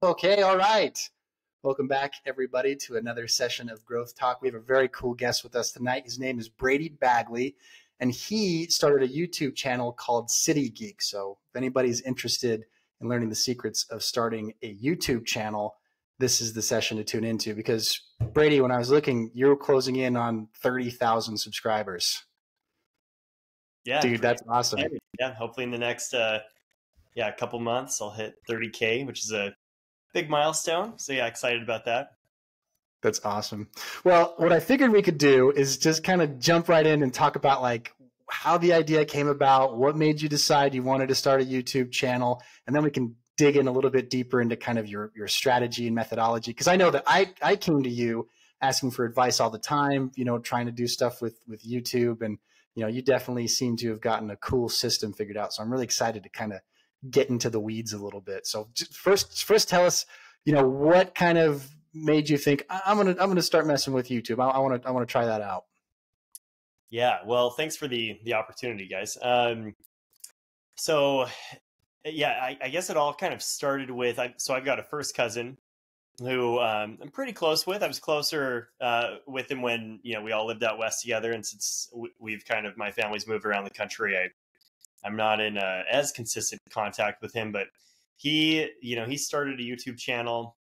Okay, all right. Welcome back, everybody, to another session of Growth Talk. We have a very cool guest with us tonight. His name is Brady Bagley, and he started a YouTube channel called City Geek. So if anybody's interested in learning the secrets of starting a YouTube channel, this is the session to tune into because, Brady, when I was looking, you're closing in on 30,000 subscribers. Yeah, Dude, that's awesome. excited. Yeah, hopefully in the next couple months I'll hit 30K, which is a big milestone. So yeah, excited about that. That's awesome. Well, what I figured we could do is just kind of jump right in and talk about like how the idea came about, what made you decide you wanted to start a YouTube channel, and then we can dig in a little bit deeper into kind of your strategy and methodology. Because I know that I came to you asking for advice all the time, trying to do stuff with YouTube, and you definitely seem to have gotten a cool system figured out. So I'm really excited to kind of get into the weeds a little bit. So first tell us, what kind of made you think I'm gonna start messing with YouTube? I want to try that out. Yeah, well, thanks for the opportunity, guys. So yeah, I guess it all kind of started with I've got a first cousin who I'm pretty close with. I was closer with him when we all lived out west together, and since we've kind of my family's moved around the country, I'm not in as consistent contact with him, but he started a YouTube channel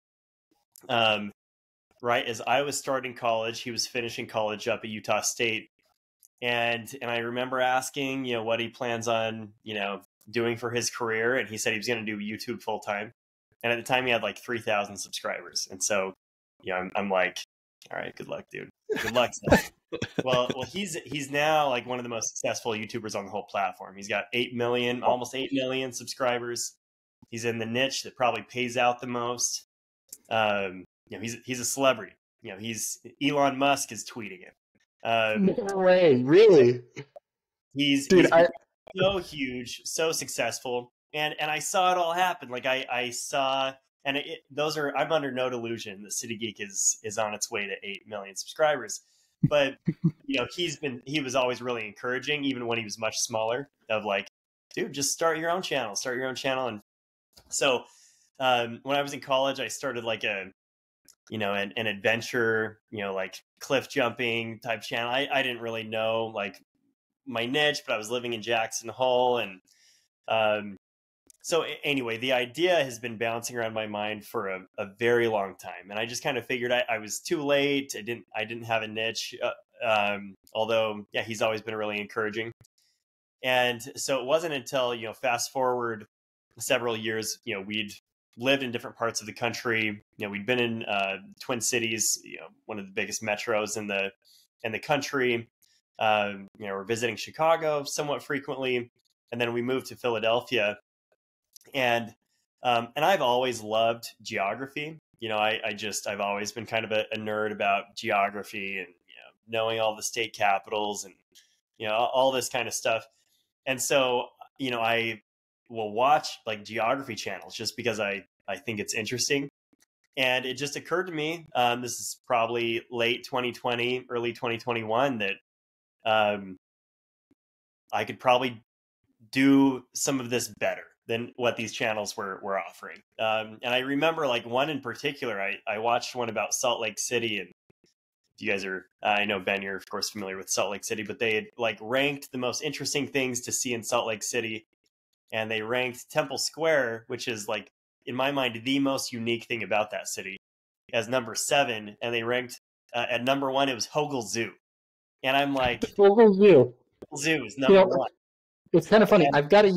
right as I was starting college. He was finishing college up at Utah State, and I remember asking what he plans on doing for his career, and he said he was going to do YouTube full time. And at the time, he had like 3,000 subscribers, and so I'm like, all right, good luck, dude. Good luck. Well, he's now like one of the most successful YouTubers on the whole platform. He's got 8 million, almost 8 million subscribers. He's in the niche that probably pays out the most. He's a celebrity. He's Elon Musk is tweeting him. No way, really? He's so huge, so successful, and I saw it all happen. Like I saw, and I'm under no delusion that City Geek is on its way to 8 million subscribers. But he was always really encouraging, even when he was much smaller. Of like, dude, just start your own channel, and so when I was in college, I started like an adventure, like cliff jumping type channel. I didn't really know like my niche, but I was living in Jackson Hole, and so anyway, the idea has been bouncing around my mind for a very long time, and I just kind of figured I was too late. I didn't have a niche, although yeah, he's always been really encouraging. And so it wasn't until fast forward several years, we'd lived in different parts of the country. We'd been in Twin Cities, one of the biggest metros in the country. We're visiting Chicago somewhat frequently, and then we moved to Philadelphia. And I've always loved geography. I've always been kind of a nerd about geography and knowing all the state capitals and all this kind of stuff. And so I will watch like geography channels just because I think it's interesting. And it just occurred to me, this is probably late 2020, early 2021, that I could probably do some of this better than what these channels were offering. And I remember like one in particular, I watched one about Salt Lake City, and you guys are, I know Ben, you're of course familiar with Salt Lake City, but they had like ranked the most interesting things to see in Salt Lake City. And they ranked Temple Square, which is like, in my mind, the most unique thing about that city, as number 7. And they ranked at number 1, it was Hogle Zoo. And I'm like, Hogle Zoo. Hogle Zoo is number 1. It's kind of funny. I've got a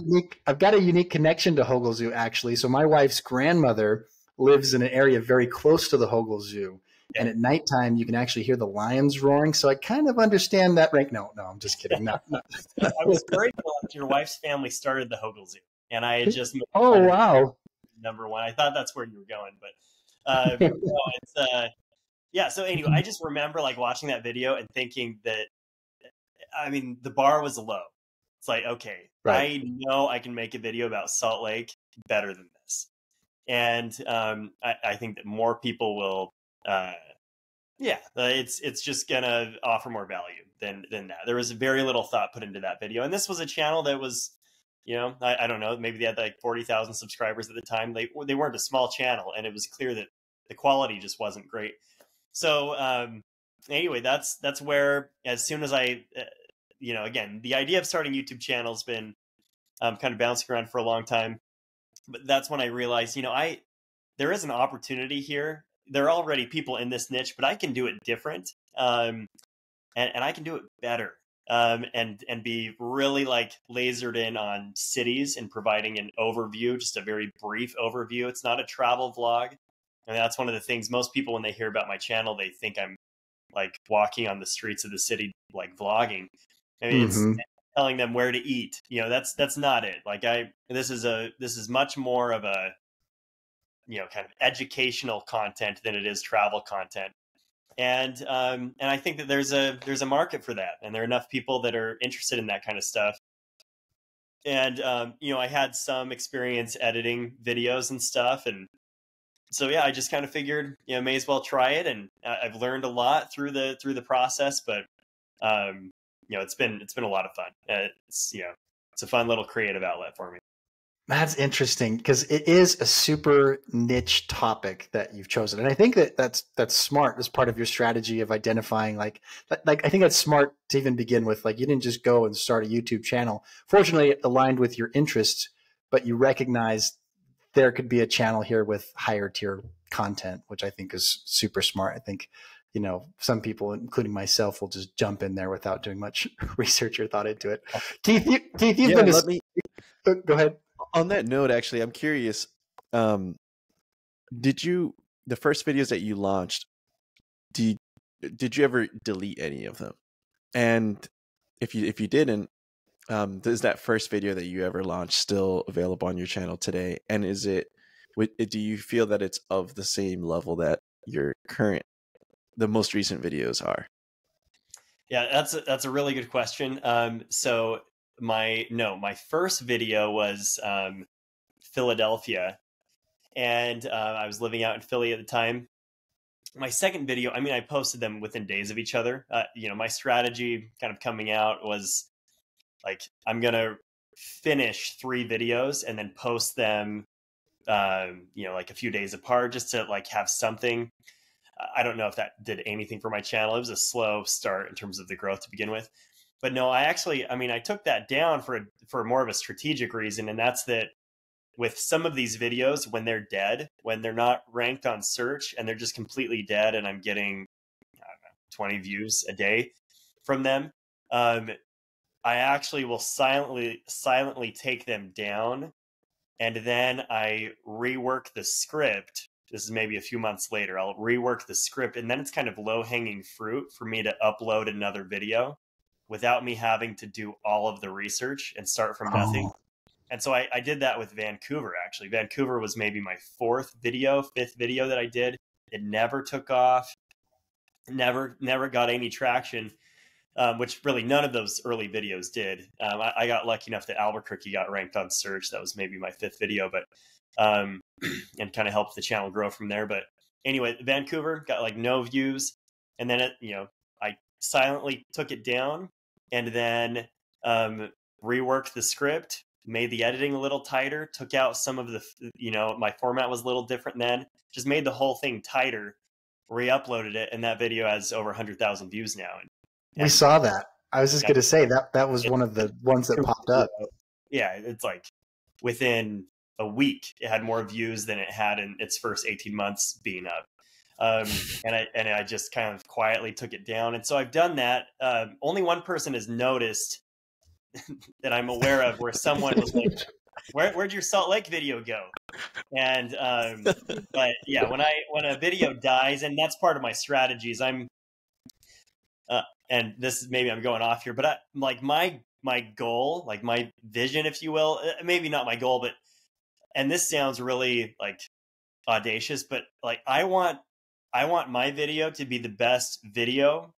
unique connection to Hogle Zoo, actually. So my wife's grandmother lives in an area very close to the Hogle Zoo. Yeah. And at nighttime, you can actually hear the lions roaring. So I kind of understand that rank. No, I'm just kidding. No. I was very glad your wife's family started the Hogle Zoo. And I had just oh, wow. Number 1. I thought that's where you were going. But no, it's yeah. So anyway, I just remember like watching that video and thinking that, I mean, the bar was low. It's like, okay, right. I know I can make a video about Salt Lake better than this. And I think that more people will, it's just going to offer more value than that. There was very little thought put into that video. And this was a channel that was, You know, I don't know, maybe they had like 40,000 subscribers at the time. They weren't a small channel, and it was clear that the quality just wasn't great. So anyway, that's where, as soon as I, you know, again, the idea of starting YouTube channel's been kind of bouncing around for a long time, but that's when I realized, you know, there is an opportunity here. There are already people in this niche, but I can do it different, and I can do it better, and be really like lasered in on cities and providing an overview, just a very brief overview. It's not a travel vlog. And that's one of the things most people, when they hear about my channel, they think I'm like walking on the streets of the city, like vlogging. I mean, it's telling them where to eat. You know, that's not it. Like this is much more of a, you know, kind of educational content than it is travel content. And I think that there's a market for that, and there are enough people that are interested in that kind of stuff. And you know, I had some experience editing videos and stuff, and so yeah, I just kind of figured, you know, may as well try it, and I've learned a lot through the process. But you know, it's been a lot of fun. It's, you know, it's a fun little creative outlet for me. That's interesting, because it is a super niche topic that you've chosen, and I think that's smart as part of your strategy of identifying like I think that's smart to even begin with. Like, you didn't just go and start a YouTube channel. Fortunately, it aligned with your interests, but you recognized there could be a channel here with higher tier content, which I think is super smart. I think, you know, some people, including myself, will just jump in there without doing much research or thought into it. Keith, you've been go ahead. On that note, actually, I'm curious. The first videos that you launched, did you ever delete any of them? And if you didn't, is that first video that you ever launched still available on your channel today? And do you feel that it's of the same level that the most recent videos are? Yeah, that's a really good question. So my first video was Philadelphia, and I was living out in Philly at the time. My second video, I mean, I posted them within days of each other. You know, my strategy kind of coming out was like, I'm gonna finish 3 videos and then post them, you know, like a few days apart, just to like have something. I don't know if that did anything for my channel. It was a slow start in terms of the growth to begin with. But no, I took that down for more of a strategic reason. And that's that with some of these videos, when they're dead, when they're not ranked on search and they're just completely dead, and I'm getting, I don't know, 20 views a day from them, I actually will silently take them down. And then I rework the script. This is maybe a few months later. I'll rework the script, and then it's kind of low-hanging fruit for me to upload another video without me having to do all of the research and start from nothing. And so I did that with Vancouver, actually. Vancouver was maybe my 5th video that I did. It never took off, never got any traction, which really none of those early videos did. I got lucky enough that Albuquerque got ranked on search. That was maybe my 5th video, but and kind of helped the channel grow from there. But anyway, Vancouver got like no views, and then I silently took it down, and then reworked the script, made the editing a little tighter, took out some of the, you know, my format was a little different then, just made the whole thing tighter, re-uploaded it, and that video has over 100,000 views now. And we saw that. I was just going to say that was one of the ones that popped up. Yeah, it's like within a week, it had more views than it had in its first 18 months being up. And I just kind of quietly took it down. And so I've done that. Only one person has noticed that I'm aware of, where someone was like, where'd your Salt Lake video go? And but yeah, when a video dies, and that's part of my strategies, and this is, maybe I'm going off here, but like my goal, like my vision, if you will, maybe not my goal, but, and this sounds really like audacious, but like I want my video to be the best video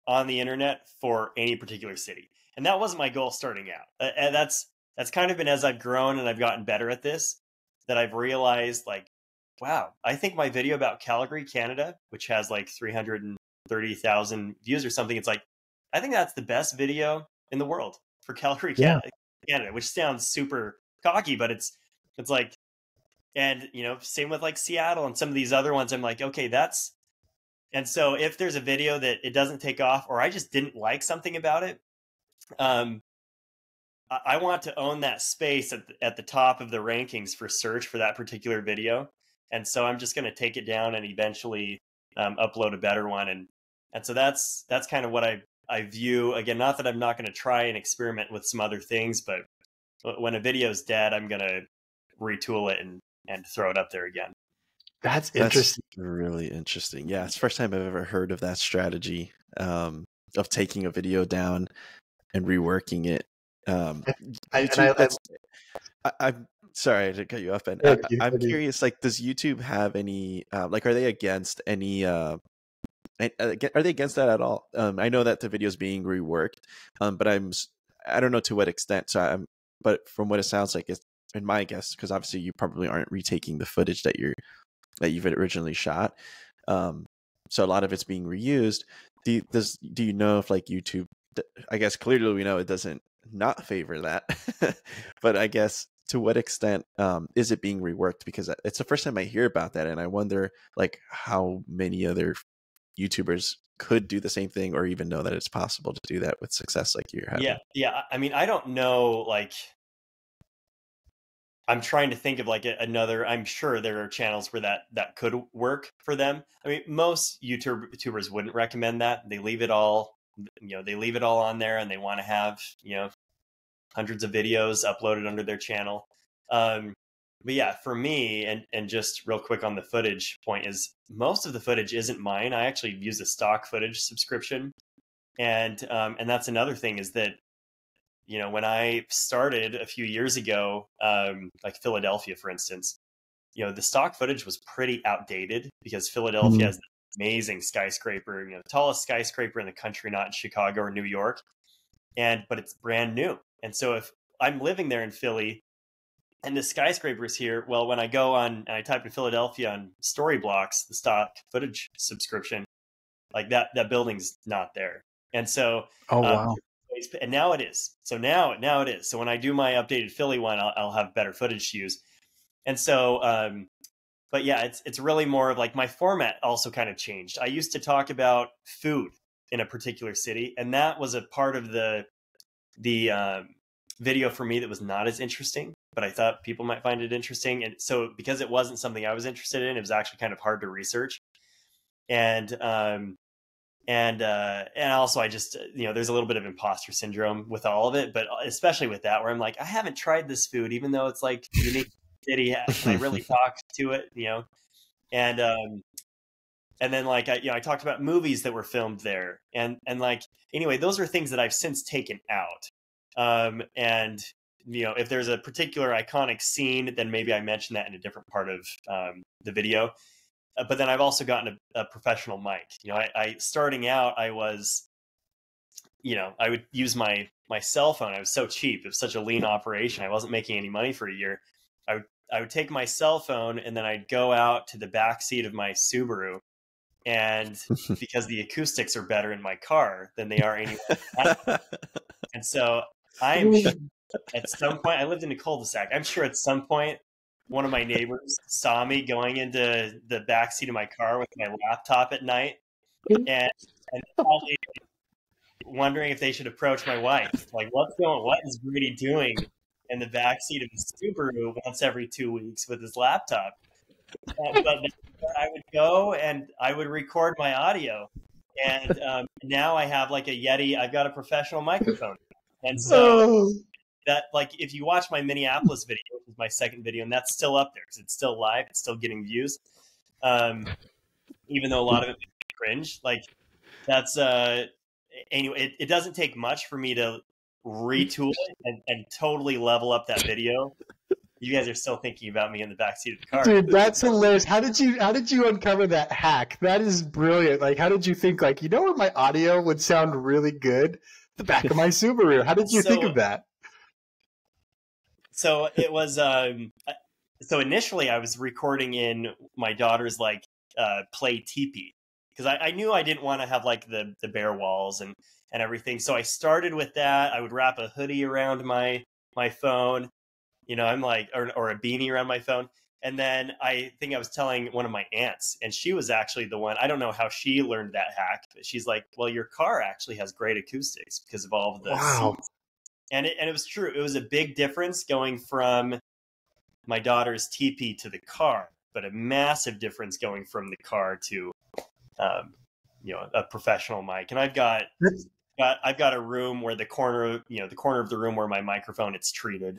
on the internet for any particular city. And that wasn't my goal starting out. And that's kind of been, as I've grown and I've gotten better at this, that I've realized, like, wow, I think my video about Calgary, Canada, which has like 330,000 views or something, it's like, I think that's the best video in the world for Calgary, Canada. Canada, which sounds super cocky, but it's like, and you know, same with like Seattle and some of these other ones. I'm like, okay, that's, and so if there's a video that it doesn't take off, or I just didn't like something about it, I want to own that space at the top of the rankings for search for that particular video. And so I'm just going to take it down and eventually upload a better one. And so that's kind of what I view. Again, not that I'm not going to try and experiment with some other things, but when a video is dead, I'm going to retool it and throw it up there again. That's interesting. That's really interesting. Yeah, it's the first time I've ever heard of that strategy of taking a video down and reworking it. I'm sorry to cut you off, Ben. I'm curious, like, does YouTube have any, like, are they against any, are they against that at all? I know that the video is being reworked, but I don't know to what extent. But from what it sounds like, it's, in my guess, because obviously you probably aren't retaking the footage that you've originally shot. So a lot of it's being reused. Do you know if, like, YouTube, I guess clearly we know it doesn't not favor that, but I guess to what extent is it being reworked? Because it's the first time I hear about that, and I wonder, like, how many other YouTubers could do the same thing, or even know that it's possible to do that with success like you're having. Yeah. I mean, I don't know, like, I'm trying to think of like another, I'm sure there are channels where that could work for them. I mean, most YouTubers wouldn't recommend that. They leave it all, they leave it all on there, and they want to have, hundreds of videos uploaded under their channel. But yeah, for me, and just real quick on the footage point, is most of the footage isn't mine. I actually use a stock footage subscription. And that's another thing, is that, when I started a few years ago, like Philadelphia, for instance, the stock footage was pretty outdated, because Philadelphia has this amazing skyscraper, the tallest skyscraper in the country, not in Chicago or New York. But it's brand new. And so if I'm living there in Philly and the skyscraper's here, well, when I go on and I type in Philadelphia on Storyblocks, the stock footage subscription, like that building's not there. And so, wow. And now it is. So now it is. So when I do my updated Philly one, I'll have better footage to use. And so, but yeah, it's really more of like, my format also kind of changed. I used to talk about food in a particular city, and that was a part of the video for me that was not as interesting, but I thought people might find it interesting. And so because it wasn't something I was interested in, it was actually kind of hard to research. And also I just, there's a little bit of imposter syndrome with all of it, but especially with that, where I'm like, I haven't tried this food, even though it's like unique city. Can I really talk to it, and then like, I talked about movies that were filmed there, and like, anyway, those are things that I've since taken out. And if there's a particular iconic scene, then maybe I mention that in a different part of the video. But then I've also gotten a professional mic. I starting out, I was, I would use my cell phone. I was so cheap. It was such a lean operation. I wasn't making any money for a year. I would take my cell phone, and then I'd go out to the back seat of my Subaru. And because the acoustics are better in my car than they are anywhere. And so at some point, I lived in a cul-de-sac. I'm sure at some point, one of my neighbors saw me going into the backseat of my car with my laptop at night, and probably wondering if they should approach my wife. Like, what is Brady doing in the backseat of his Subaru once every 2 weeks with his laptop? But I would go and I would record my audio. And now I have like a Yeti. I've got a professional microphone. And so that, like, if you watch my Minneapolis video, which is my second video, and that's still up there because it's still live, it's still getting views. Even though a lot of it is cringe, like, that's anyway, it doesn't take much for me to retool it and totally level up that video. You guys are still thinking about me in the backseat of the car. Dude, that's hilarious. How did you uncover that hack? That is brilliant. Like, how did you think, like, what my audio would sound really good? The back of my Subaru. How did you think of that? So it was, so initially I was recording in my daughter's like play teepee, because I knew I didn't want to have like the bare walls and everything. So I started with that. I would wrap a hoodie around my my phone. I'm like, or a beanie around my phone. And then I think I was telling one of my aunts, and she was actually the one, I don't know how she learned that hack, but she's like, well, your car actually has great acoustics because of all of the Wow. seats. And it was true. It was a big difference going from my daughter's teepee to the car, but a massive difference going from the car to, a professional mic. And I've got a room where the corner of the room where my microphone, it's treated.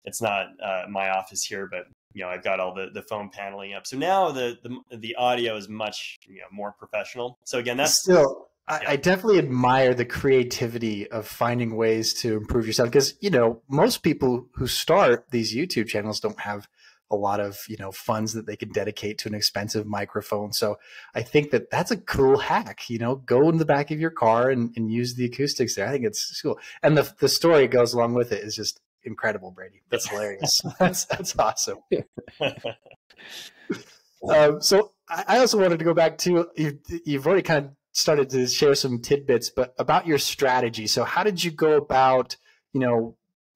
It's not my office here, but I've got all the foam paneling up. So now the audio is much more professional. So again, that's still. I definitely admire the creativity of finding ways to improve yourself because, most people who start these YouTube channels don't have a lot of, funds that they can dedicate to an expensive microphone. So I think that that's a cool hack, go in the back of your car and use the acoustics there. I think it's cool. And the story goes along with it is just incredible, Brady. That's hilarious. That's awesome. So I also wanted to go back to, you've already kind of started to share some tidbits, but about your strategy. So how did you go about,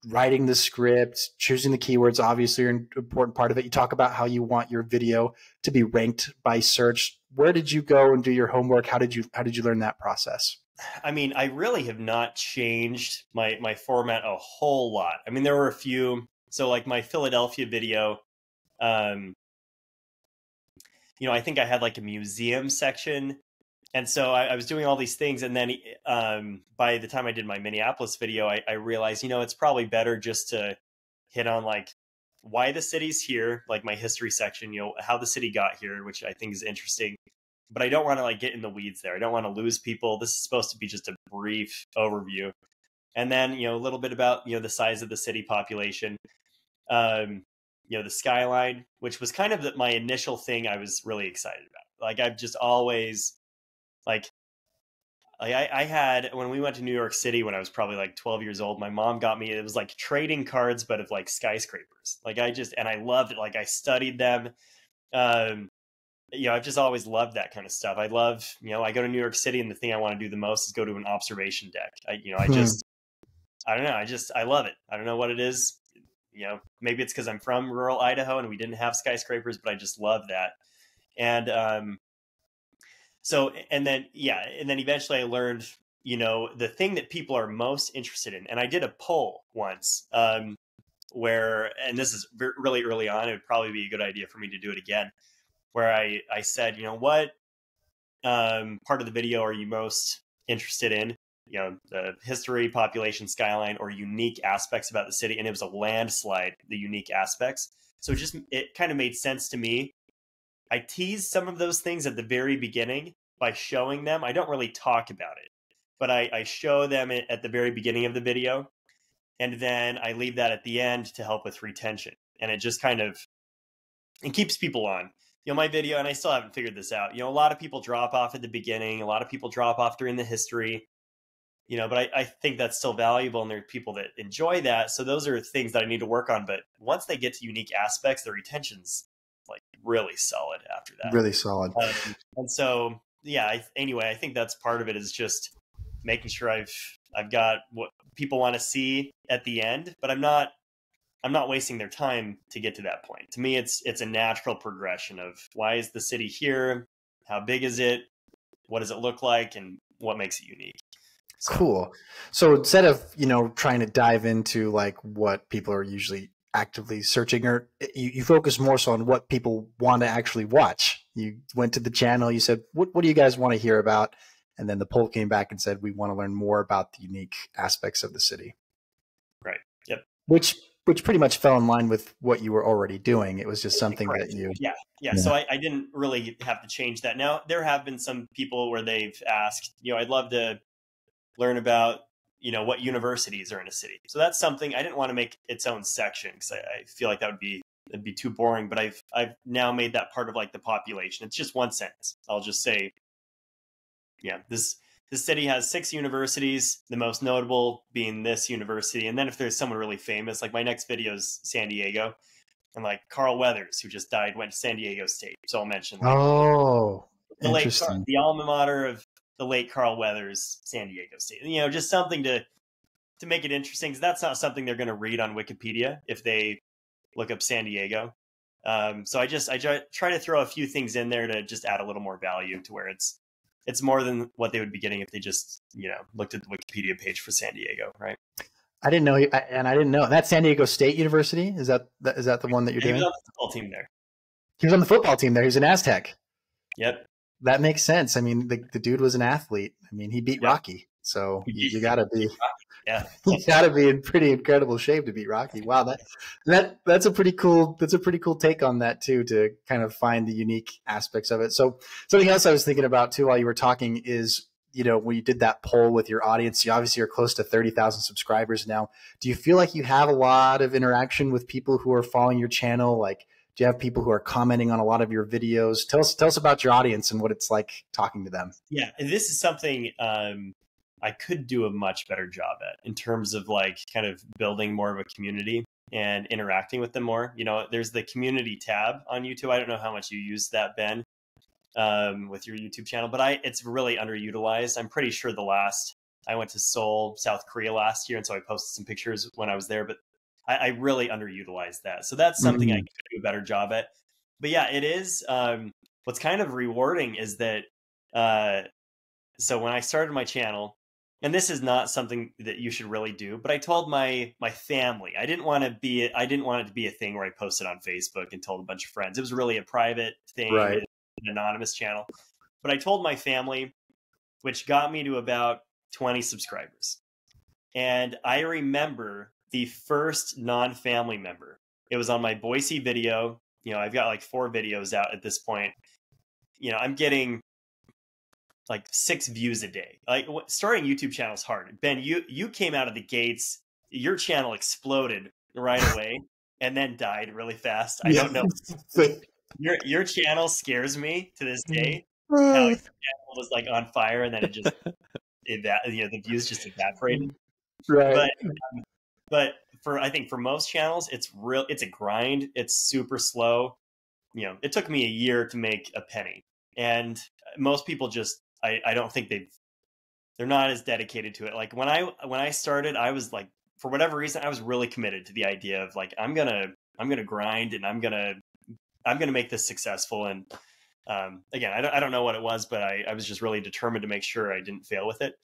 writing the script, choosing the keywords, obviously are an important part of it. You talk about how you want your video to be ranked by search. Where did you go and do your homework? How did you learn that process? I mean, I really have not changed my format a whole lot. I mean, there were a few. So like my Philadelphia video, I think I had like a museum section. And so I was doing all these things. And then by the time I did my Minneapolis video, I realized, it's probably better just to hit on like why the city's here, like my history section, how the city got here, which I think is interesting. But I don't want to like get in the weeds there. I don't want to lose people. This is supposed to be just a brief overview. And then, a little bit about, the size of the city population, the skyline, which was kind of my initial thing I was really excited about. Like I've just always like I had, when we went to New York City when I was probably like 12 years old, my mom got me, it was like trading cards, but of like skyscrapers. Like and I loved it. Like I studied them. I've just always loved that kind of stuff. I love, I go to New York City and the thing I want to do the most is go to an observation deck. I don't know. I love it. I don't know what it is. Maybe it's because I'm from rural Idaho and we didn't have skyscrapers, but I just love that. And, and then eventually I learned, the thing that people are most interested in. And I did a poll once, where, and this is really early on, it would probably be a good idea for me to do it again, where I said, what part of the video are you most interested in? The history, population, skyline, or unique aspects about the city. And it was a landslide, the unique aspects. So it kind of made sense to me. I tease some of those things at the very beginning by showing them. I don't really talk about it, but I show them at the very beginning of the video. And then I leave that at the end to help with retention. And it just kind of, it keeps people on. My video, and I still haven't figured this out, a lot of people drop off at the beginning. A lot of people drop off during the history, but I think that's still valuable. And there are people that enjoy that. So those are things that I need to work on. But once they get to unique aspects, the retention's like really solid after that. Really solid. And so, I think that's part of it, is just making sure I've got what people want to see at the end, but I'm not wasting their time to get to that point. To me, it's a natural progression of why is the city here? How big is it? What does it look like? And what makes it unique? So. Cool. So instead of, trying to dive into like what people are usually actively searching, or you focus more so on what people want to actually watch. You went to the channel, you said, what do you guys want to hear about? And then the poll came back and said, we want to learn more about the unique aspects of the city. Right. Yep. Which pretty much fell in line with what you were already doing. It was just something that you... Yeah. So I didn't really have to change that. Now, there have been some people where they've asked, I'd love to learn about, what universities are in a city. So that's something I didn't want to make its own section because I feel like it'd be too boring, but I've now made that part of like the population. It's just one sentence. I'll just say, this city has 6 universities, the most notable being this university. And then if there's someone really famous, like my next video is San Diego, and like Carl Weathers, who just died, went to San Diego State. So I'll mention the alma mater of the late Carl Weathers, San Diego State. Just something to to make it interesting, because that's not something they're going to read on Wikipedia if they look up San Diego. So I try to throw a few things in there to just add a little more value to where it's more than what they would be getting if they just, looked at the Wikipedia page for San Diego, right? I didn't know, and I didn't know that's San Diego State University. Is that the one that you're doing? He was on the football team there. He was on the football team there. He was an Aztec. Yep. That makes sense. I mean, the dude was an athlete. I mean, he beat Rocky, so you got to be, you got to be in pretty incredible shape to beat Rocky. Wow, that's a pretty cool take on that too, to kind of find the unique aspects of it. So something else I was thinking about too while you were talking is, when you did that poll with your audience, you obviously are close to 30,000 subscribers now. Do you feel like you have a lot of interaction with people who are following your channel? Like, do you have people who are commenting on a lot of your videos? Tell us about your audience and what it's like talking to them. Yeah, and this is something I could do a much better job at, in terms of like kind of building more of a community and interacting with them more. There's the community tab on YouTube. I don't know how much you use that, Ben, with your YouTube channel, but it's really underutilized. I'm pretty sure I went to Seoul, South Korea last year, and so I posted some pictures when I was there, but I really underutilized that. So that's something I could do a better job at. But yeah, it is. What's kind of rewarding is that, so when I started my channel, and this is not something that you should really do, but I told my family, I didn't want it to be a thing where I posted on Facebook and told a bunch of friends. It was really a private thing, right. An anonymous channel. But I told my family, which got me to about 20 subscribers. And I remember the first non-family member. It was on my Boise video. I've got like 4 videos out at this point. I'm getting like 6 views a day. Like, starting a YouTube channel is hard. Ben, you came out of the gates. Your channel exploded right away and then died really fast. I don't know. Your channel scares me to this day. How your channel was like on fire and then it just the views just evaporated. Right. But I think for most channels, it's a grind. It's super slow. It took me a year to make a penny, and most people just, I don't think they're not as dedicated to it. Like when I started, I was like, for whatever reason, I was really committed to the idea of like, I'm gonna grind and I'm gonna make this successful. And again, I don't know what it was, but I was just really determined to make sure I didn't fail with it.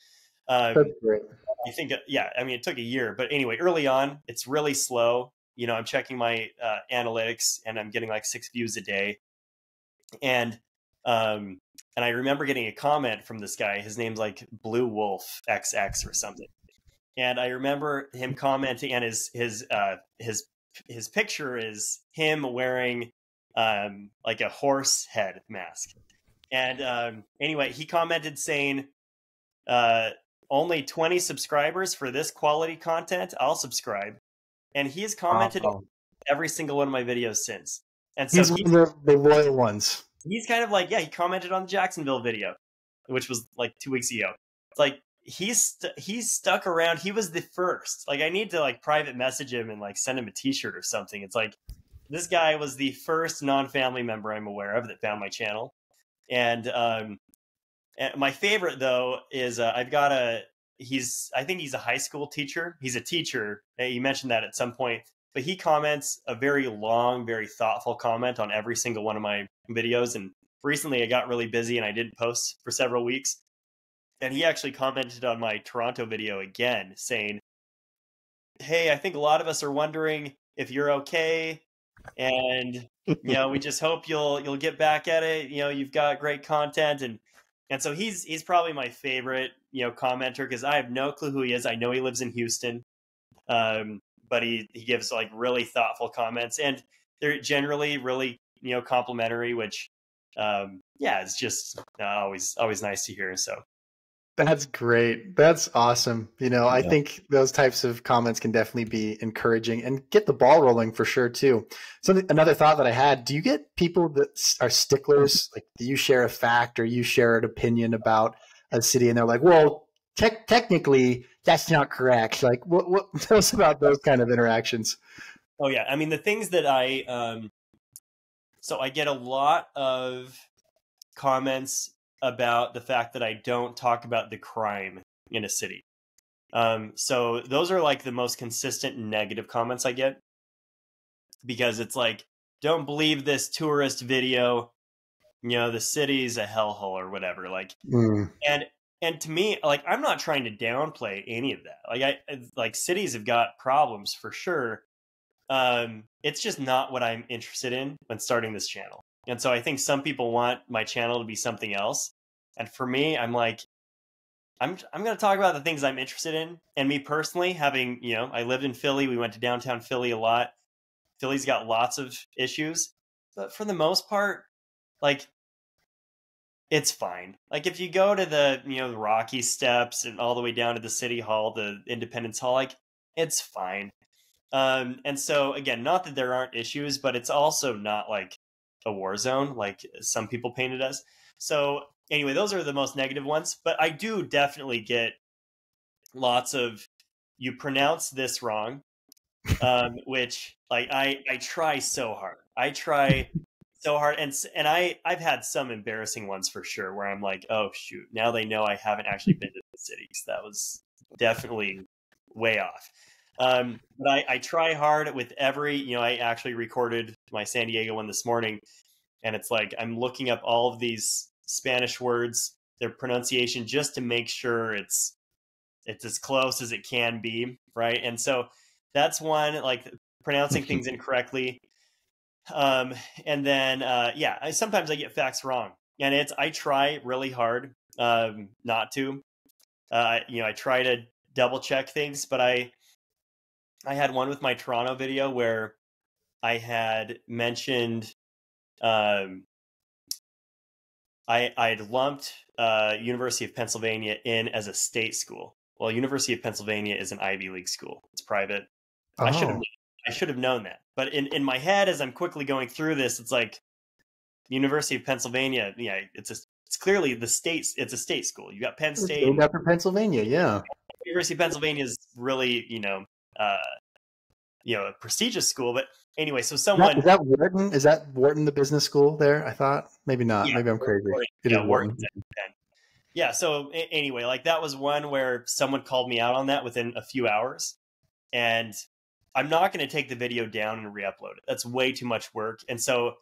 That's great. I think, it took a year, but anyway, early on, it's really slow. I'm checking my analytics and I'm getting like 6 views a day. And I remember getting a comment from this guy. His name's like Blue Wolf XX or something. And I remember him commenting, and his picture is him wearing like a horse head mask. And anyway, he commented saying, only 20 subscribers for this quality content. I'll subscribe. And he's commented on every single one of my videos since. And so he's one of the loyal ones. He's kind of like, he commented on the Jacksonville video, which was like 2 weeks ago. It's like, he's stuck around. He was the first. Like, I need to like private message him and like send him a t-shirt or something. It's like, this guy was the first non-family member I'm aware of that found my channel. And my favorite though is I think he's a high school teacher. He's a teacher. You mentioned that at some point, but he comments a very long, very thoughtful comment on every single one of my videos. And recently I got really busy and I didn't post for several weeks. And he actually commented on my Toronto video again saying, "Hey, I think a lot of us are wondering if you're okay. And, we just hope you'll get back at it. You've got great content." And so he's probably my favorite, commenter, because I have no clue who he is. I know he lives in Houston, but he gives like really thoughtful comments, and they're generally really, complimentary, which, it's just always nice to hear. So. That's great. That's awesome. I think those types of comments can definitely be encouraging and get the ball rolling for sure too. Another thought that I had, do you get people that are sticklers? Like, do you share a fact or you share an opinion about a city and they're like, well, technically that's not correct. Like, what tell us about those kind of interactions? Oh yeah. I mean, the things that so I get a lot of comments about the fact that I don't talk about the crime in a city. So those are like the most consistent negative comments I get, because it's like, don't believe this tourist video, the city's a hellhole or whatever. Like, and to me, like, I'm not trying to downplay any of that. Like cities have got problems for sure. It's just not what I'm interested in when starting this channel. And so I think some people want my channel to be something else. And for me, I'm like, I'm going to talk about the things I'm interested in. And me personally, having, I lived in Philly. We went to downtown Philly a lot. Philly's got lots of issues, but for the most part, like, it's fine. Like, if you go to the, the Rocky Steps and all the way down to the City Hall, the Independence Hall, like, it's fine. And so again, not that there aren't issues, but it's also not like a war zone, like some people paint it as. So anyway, those are the most negative ones, but I do definitely get lots of, you pronounce this wrong, which, like, I try so hard. I try so hard. And I've had some embarrassing ones for sure, where I'm like, oh shoot, now they know I haven't actually been to the cities. That was definitely way off. But I try hard with every, I actually recorded my San Diego one this morning, and it's like, I'm looking up all of these Spanish words, their pronunciation, just to make sure it's as close as it can be. Right. And so that's one, like, pronouncing things incorrectly. And then, sometimes I get facts wrong, and I try really hard, not to, I try to double check things, but I had one with my Toronto video where I had mentioned, I had lumped University of Pennsylvania in as a state school. Well, University of Pennsylvania is an Ivy League school. It's private. Oh. I should have known that. But in my head, as I'm quickly going through this, it's like, University of Pennsylvania, it's clearly the state's, it's a state school. You got Penn State. Named after Pennsylvania, yeah. University of Pennsylvania is really, a prestigious school. But anyway, so someone... Is that Wharton? Is that Wharton, the business school there? I thought. Maybe not. Yeah, maybe I'm crazy. Wharton. Yeah, so anyway, like, that was one where someone called me out on that within a few hours. And I'm not going to take the video down and re-upload it. That's way too much work. And so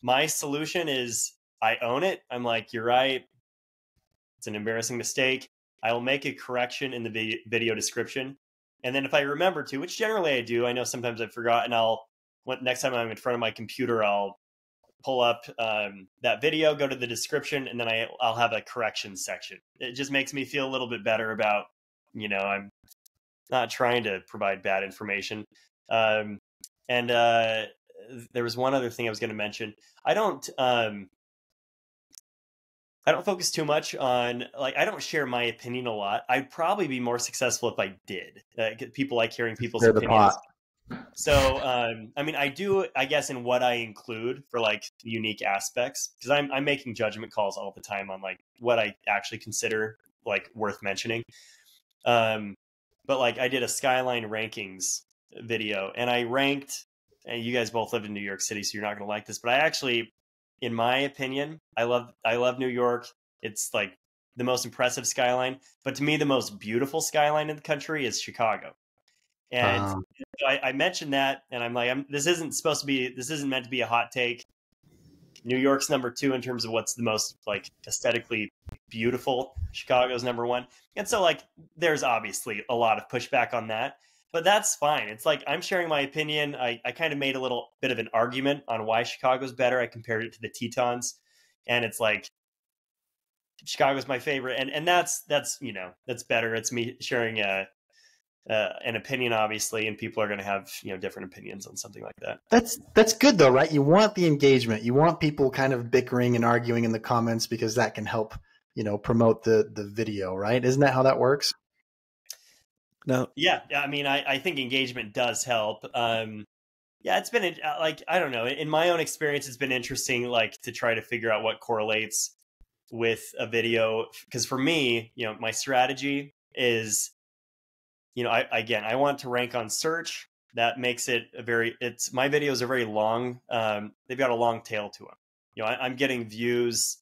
my solution is, I own it. I'm like, you're right. It's an embarrassing mistake. I will make a correction in the video description. And then if I remember to, which generally I do, I know sometimes I forgot, and next time I'm in front of my computer, I'll pull up that video, go to the description, and then I'll have a correction section. It just makes me feel a little bit better about, I'm not trying to provide bad information. And there was one other thing I was going to mention. I don't focus too much on, like, I don't share my opinion a lot. I'd probably be more successful if I did. People like hearing people's opinions. So, I mean, I do, I guess, in what I include for, like, unique aspects, because I'm making judgment calls all the time on, like, what I actually consider, like, worth mentioning. But, like, I did a Skyline rankings video, and I ranked, and you guys both live in New York City, so you're not going to like this, but I actually, in my opinion, I love New York. It's, like, the most impressive skyline, but to me, the most beautiful skyline in the country is Chicago. And so I mentioned that, and I'm like, this isn't meant to be a hot take. New York's number 2 in terms of what's the most, like, aesthetically beautiful. Chicago's number 1. And so, like, there's obviously a lot of pushback on that, but that's fine. It's like, I'm sharing my opinion. I kind of made a little bit of an argument on why Chicago's better. I compared it to the Tetons, and it's like, Chicago's my favorite. And that's better. It's me sharing an opinion, obviously, and people are going to have, different opinions on something like that. That's good though, right? You want the engagement. You want people kind of bickering and arguing in the comments, because that can help, promote the video, right? Isn't that how that works? No. Yeah. I mean, I think engagement does help. Yeah, it's been like, I don't know, in my own experience, it's been interesting, like, to try to figure out what correlates with a video. Because for me, my strategy is, I want to rank on search. That makes it my videos are very long. They've got a long tail to them. I'm getting views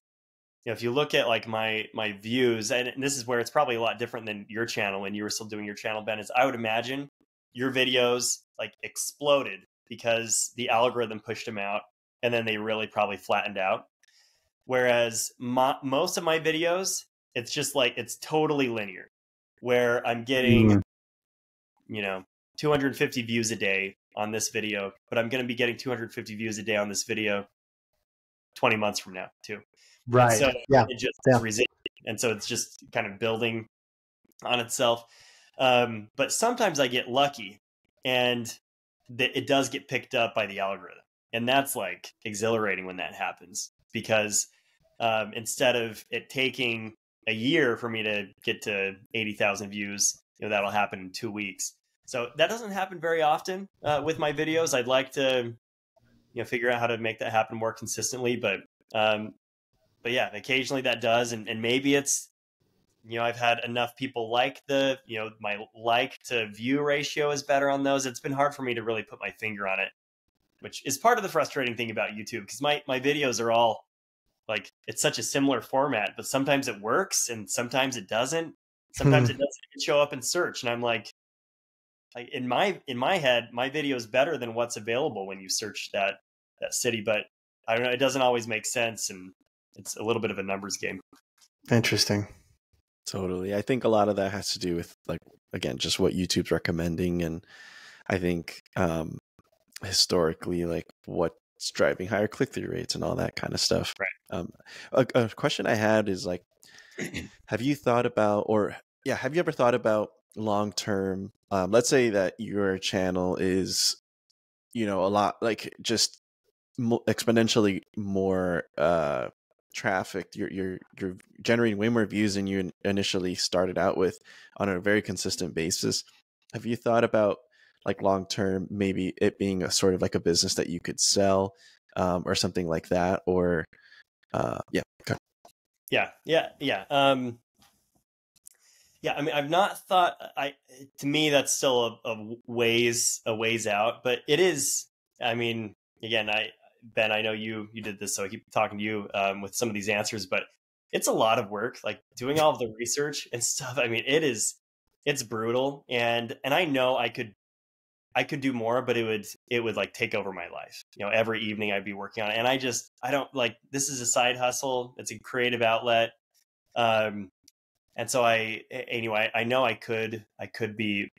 if you look at like my views, and this is where it's probably a lot different than your channel when you were still doing your channel, Ben, is I would imagine your videos like exploded because the algorithm pushed them out, and then they really probably flattened out. Whereas most of my videos, it's just like, it's totally linear, where I'm getting, 250 views a day on this video, but I'm going to be getting 250 views a day on this video 20 months from now too. Right. And so yeah. it just yeah. resilient. And so it's just kind of building on itself. But sometimes I get lucky and it does get picked up by the algorithm. And that's like exhilarating when that happens, because instead of it taking a year for me to get to 80,000 views, that'll happen in 2 weeks. So that doesn't happen very often with my videos. I'd like to, figure out how to make that happen more consistently. But yeah, occasionally that does. And maybe it's, I've had enough people like my like to view ratio is better on those. It's been hard for me to really put my finger on it, which is part of the frustrating thing about YouTube, because my videos are all like, it's such a similar format, but sometimes it works and sometimes it doesn't. Sometimes it doesn't even show up in search. And I'm like in my head, my video is better than what's available when you search that city, but I don't know, it doesn't always make sense, and it's a little bit of a numbers game. Interesting. Totally. I think a lot of that has to do with, like, again, just what YouTube's recommending. And I think historically, like, what's driving higher click-through rates and all that kind of stuff. Right. A question I had is, like, have you ever thought about long-term, let's say that your channel is, a lot, like, just exponentially more traffic, you're generating way more views than you initially started out with on a very consistent basis. Have you thought about, like, long term, maybe it being a sort of like a business that you could sell, or something like that? Or yeah. I mean, I've not thought, to me, that's still a ways out, but it is. I mean, again, Ben, I know you did this, so I keep talking to you with some of these answers, but it's a lot of work, like doing all of the research and stuff. I mean, it's brutal, and I know I could do more, but it would like take over my life. Every evening I'd be working on it, and I don't like, this is a side hustle. It's a creative outlet. And so I know I could be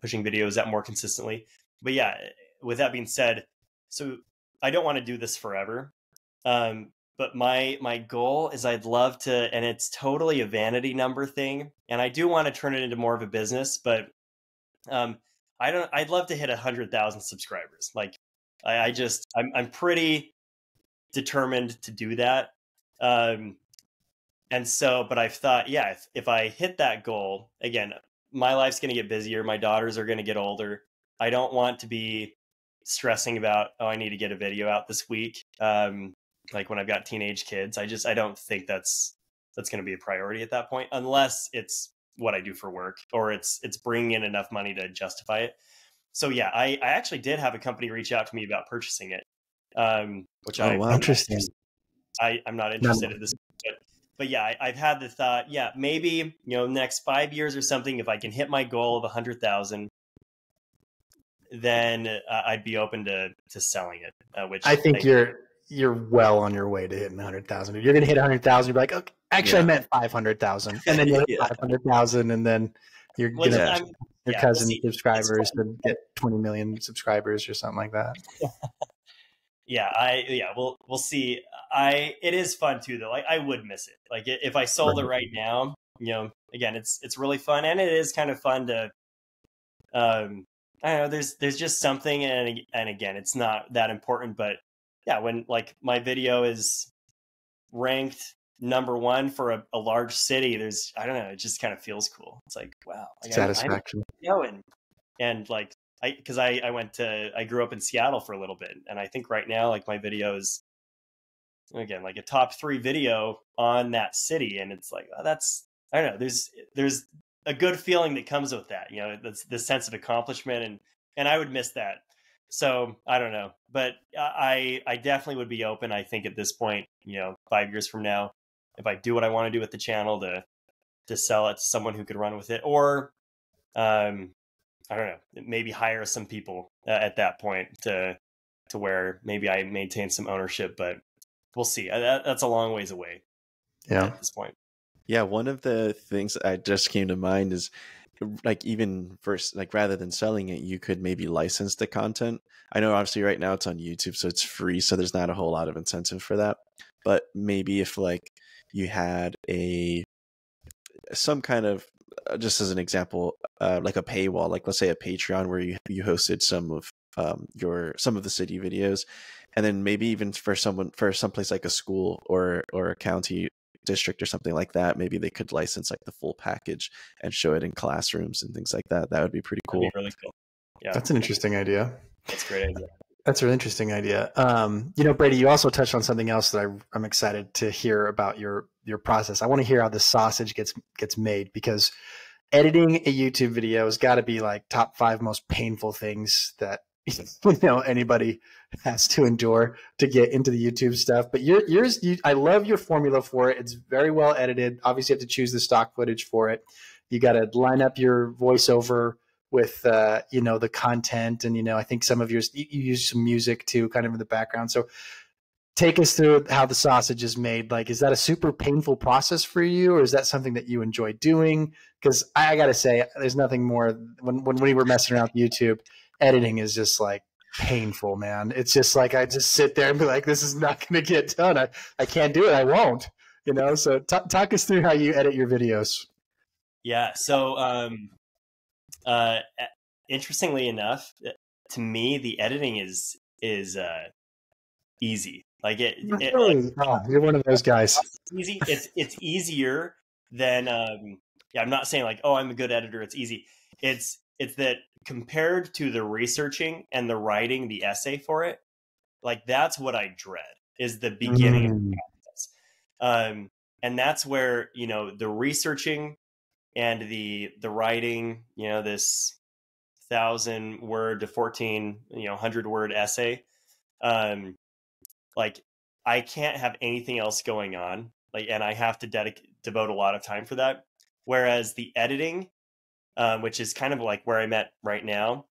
pushing videos out more consistently. But yeah, with that being said, so I don't want to do this forever. But my goal is, I'd love to, and it's totally a vanity number thing, and I do want to turn it into more of a business, but I'd love to hit 100,000 subscribers. Like, I'm pretty determined to do that. And so, but I've thought, yeah, if I hit that goal, again, my life's going to get busier. My daughters are going to get older. I don't want to be stressing about, I need to get a video out this week. Like when I've got teenage kids, I don't think that's going to be a priority at that point, unless it's what I do for work, or it's bringing in enough money to justify it. So yeah, I actually did have a company reach out to me about purchasing it, which interesting. I'm not interested at this point. But yeah, I've had the thought, yeah, maybe, next 5 years or something, if I can hit my goal of 100,000, then I'd be open to selling it. Which I think you're well on your way to hitting 100,000. If you're going to hit 100,000, you're like, okay, actually, I meant 500,000, and then you hit 500,000, and then you're going to your cousin subscribers and get 20 million subscribers or something like that. We'll see. It is fun too, though. Like, I would miss it. Like, if I sold it right now, again, it's really fun, and it is kind of fun to, I don't know, there's just something, and again, it's not that important, but yeah, when like my video is ranked #1 for a large city, I don't know, it just kind of feels cool. It's like, wow, like, satisfaction. And like, because I grew up in Seattle for a little bit, and I think right now, like, my video is, again, like a top 3 video on that city, and it's like, I don't know, there's a good feeling that comes with that, that's the sense of accomplishment, and I would miss that. So I don't know, but I definitely would be open, I think, at this point, 5 years from now, if I do what I want to do with the channel to sell it to someone who could run with it, or I don't know, maybe hire some people at that point to where maybe I maintain some ownership, but we'll see. That's a long ways away at this point. Yeah, one of the things that just came to mind is like even first, like rather than selling it, you could maybe license the content. I know obviously right now it's on YouTube, so it's free, so there's not a whole lot of incentive for that. But maybe if like you had some kind of just as an example, like a paywall, like let's say a Patreon where you hosted some of the city videos, and then maybe even for someplace like a school or a county district or something like that, maybe they could license like the full package and show it in classrooms and things like that. That would be pretty cool. That'd be really cool. Yeah, that's an interesting idea. That's a great idea. That's a really interesting idea. Brady, you also touched on something else that I'm excited to hear about your process. I want to hear how the sausage gets made, because editing a YouTube video has got to be like top 5 most painful things that anybody has to endure to get into the YouTube stuff. But yours, I love your formula for it. It's very well edited. Obviously, you have to choose the stock footage for it. You got to line up your voiceover with the content, and I think some of yours you use some music too, kind of in the background. So take us through how the sausage is made. Like, is that a super painful process for you, or is that something that you enjoy doing? Because I got to say, there's nothing more when we were messing around with YouTube, editing is just like painful, man. It's just like I just sit there and be like, this is not going to get done. I can't do it. I won't. So talk us through how you edit your videos. Yeah. So interestingly enough, to me, the editing is easy. Like you're one of those guys. Easy. It's easier than I'm not saying like, oh, I'm a good editor. It's easy. It's that compared to the researching and the writing the essay for it, like that's what I dread, is the beginning of the process. And that's where, the researching and the writing, this 1,000-word to 1,400-word essay, like I can't have anything else going on, and I have to devote a lot of time for that. Whereas the editing, which is kind of like where I'm at right now,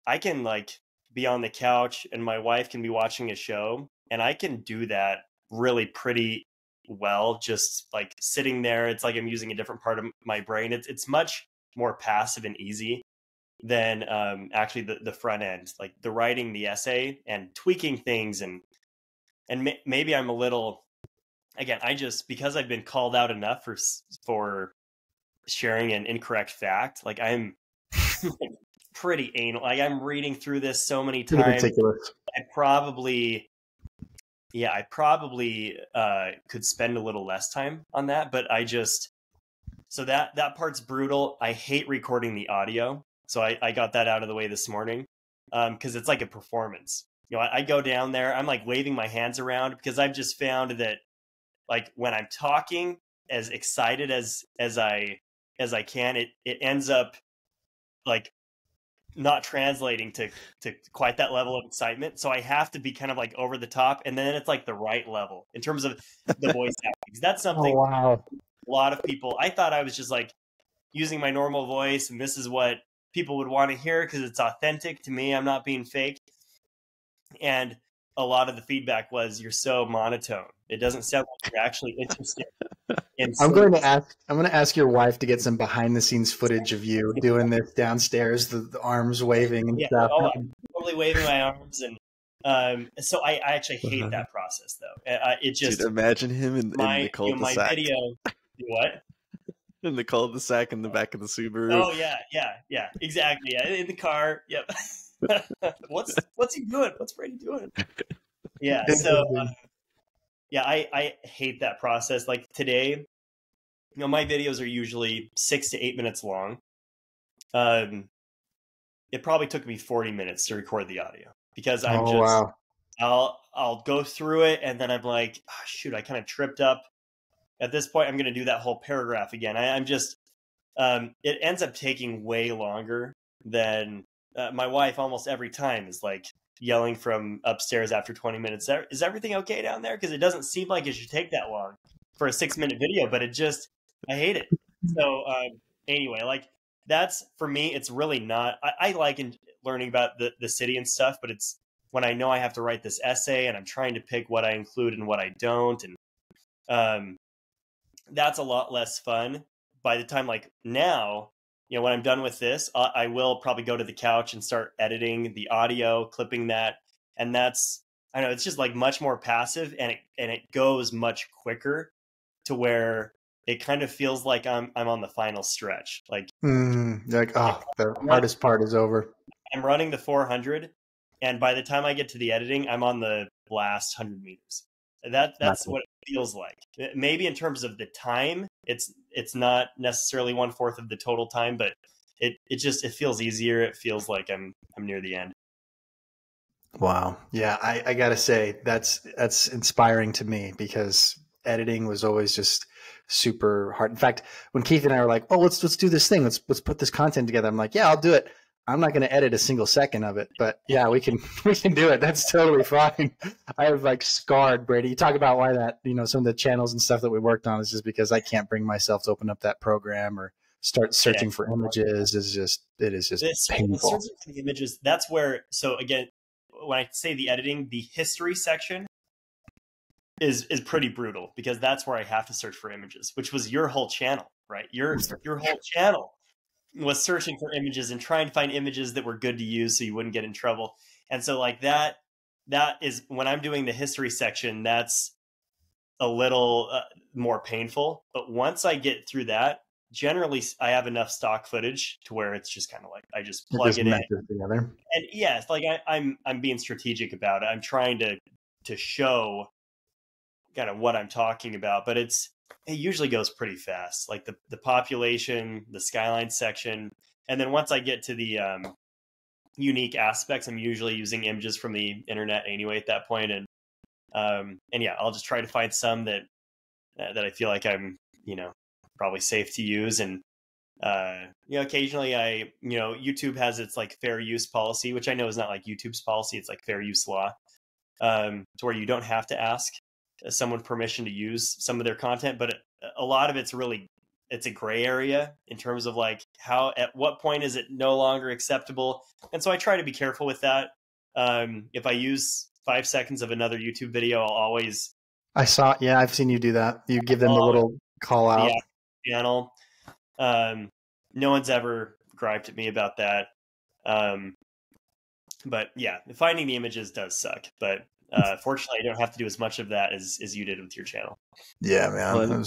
I can like be on the couch and my wife can be watching a show, and I can do that really pretty well, just like sitting there. It's like I'm using a different part of my brain. It's much more passive and easy than actually the front end, like the writing the essay and tweaking things. And maybe I'm a little, again, because I've been called out enough for sharing an incorrect fact, like I'm pretty anal. Like I'm reading through this so many times. Ridiculous. I probably could spend a little less time on that, but so that part's brutal. I hate recording the audio. So I got that out of the way this morning, because it's like a performance. I go down there, I'm like waving my hands around, because I've just found that like when I'm talking as excited as I can, it ends up like not translating to quite that level of excitement. So I have to be kind of like over the top, and then it's like the right level in terms of the voice acting. That's something a lot of people, I thought I was just like using my normal voice, and this is what people would want to hear because it's authentic to me. I'm not being fake. And a lot of the feedback was, you're so monotone. It doesn't sound like you're actually interested. I'm going to ask your wife to get some behind the scenes footage of you doing this downstairs, the arms waving and stuff. Oh, I'm totally waving my arms, and so I actually hate that process though. It just, dude, imagine him in the cul-de-sac. My video. What? In the cul-de-sac in the back of the Subaru. Oh yeah, exactly. Yeah, in the car. Yep. What's he doing? What's Brady doing? Yeah. So I hate that process. Like today, my videos are usually 6 to 8 minutes long. It probably took me 40 minutes to record the audio, because I'll go through it, and then I'm like, oh, shoot, I kind of tripped up. At this point, I'm going to do that whole paragraph again. I'm just, it ends up taking way longer than my wife almost every time is like yelling from upstairs after 20 minutes. Is everything okay down there? Because it doesn't seem like it should take that long for a 6-minute video, but I hate it. So anyway, like that's for me, it's really not, I like learning about the city and stuff, but it's when I know I have to write this essay and I'm trying to pick what I include and what I don't. And that's a lot less fun by the time, like now, when I'm done with this, I will probably go to the couch and start editing the audio, clipping that. And that's, I don't know, it's just like much more passive, and it goes much quicker to where it kind of feels like I'm on the final stretch. Like, the hardest part is over. I'm running the 400, and by the time I get to the editing, I'm on the last 100 meters. That's what it feels like. Maybe in terms of the time, it's not necessarily 1/4 of the total time, but it feels easier. It feels like I'm near the end. Wow. Yeah, I gotta say that's inspiring to me, because editing was always just super hard. In fact, when Keith and I were like, "Oh, let's do this thing. Let's put this content together," I'm like, "Yeah, I'll do it. I'm not going to edit a single second of it, but yeah, we can do it. That's totally fine." I have like scarred Brady. You talk about why that, some of the channels and stuff that we worked on is just because I can't bring myself to open up that program or start searching for images. It is just painful. Searching for the images. That's where. So again, when I say the editing, the history section is pretty brutal, because that's where I have to search for images, which was your whole channel, right? Your whole channel was searching for images and trying to find images that were good to use so you wouldn't get in trouble. And so like that is when I'm doing the history section, that's a little more painful. But once I get through that, generally I have enough stock footage to where it's just kind of like I just plug it in together. And yeah, it's like I'm being strategic about it. I'm trying to show kind of what I'm talking about, but it usually goes pretty fast. Like the population, the skyline section, and then once I get to the unique aspects, I'm usually using images from the internet anyway at that point. And yeah, I'll just try to find some that I feel like I'm probably safe to use. And occasionally YouTube has its like fair use policy, which I know is not like YouTube's policy. It's like fair use law, to where you don't have to ask someone permission to use some of their content, but a lot of it's a gray area in terms of like at what point is it no longer acceptable. And so I try to be careful with that. If I use 5 seconds of another YouTube video, I'll always, I've seen you do that. You give them the little call out channel. No one's ever griped at me about that. But yeah, finding the images does suck, but fortunately, I don't have to do as much of that as you did with your channel. Yeah, man.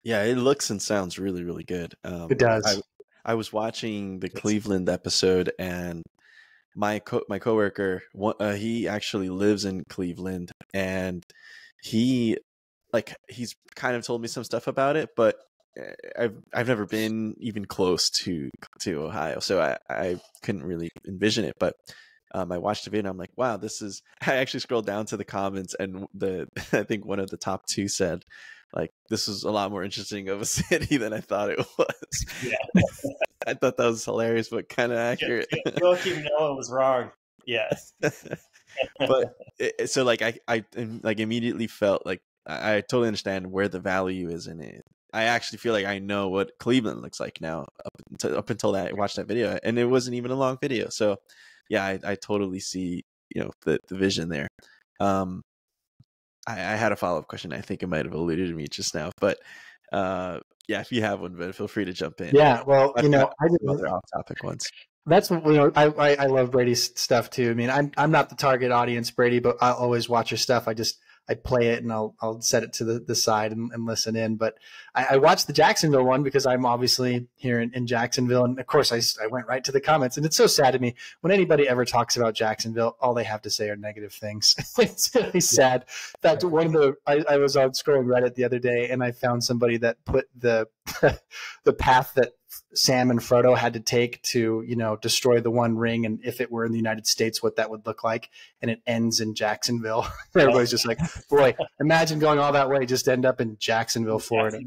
Yeah, it looks and sounds really, really good. It does. I was watching the Cleveland episode, and my coworker, he actually lives in Cleveland, and he's kind of told me some stuff about it, but I've never been even close to Ohio, so I couldn't really envision it, but. I watched the video and I'm like, wow, I actually scrolled down to the comments, and I think one of the top 2 said, like, this is a lot more interesting of a city than I thought it was. Yeah. I thought that was hilarious, but kind of accurate. Joachim Noah was wrong. Yes. But so like, I like immediately felt like I totally understand where the value is in it. I actually feel like I know what Cleveland looks like now up until I watched that video, and it wasn't even a long video. So yeah, I totally see, the vision there. I had a follow-up question. I think it might have alluded to me just now, but yeah, if you have one, but feel free to jump in. Yeah, well, I did other off-topic ones. That's what I love Brady's stuff too. I mean, I'm not the target audience, Brady, but I'll always watch your stuff. I play it and I'll set it to the side and listen in. But I watched the Jacksonville one because I'm obviously here in Jacksonville. And of course I went right to the comments, and it's so sad to me when anybody ever talks about Jacksonville, all they have to say are negative things. It's really sad. In fact, I was on scrolling Reddit the other day, and I found somebody that put the path that Sam and Frodo had to take to, destroy the One Ring, and if it were in the United States, what that would look like. And it ends in Jacksonville. Everybody's just like, boy, imagine going all that way, just end up in Jacksonville, Florida.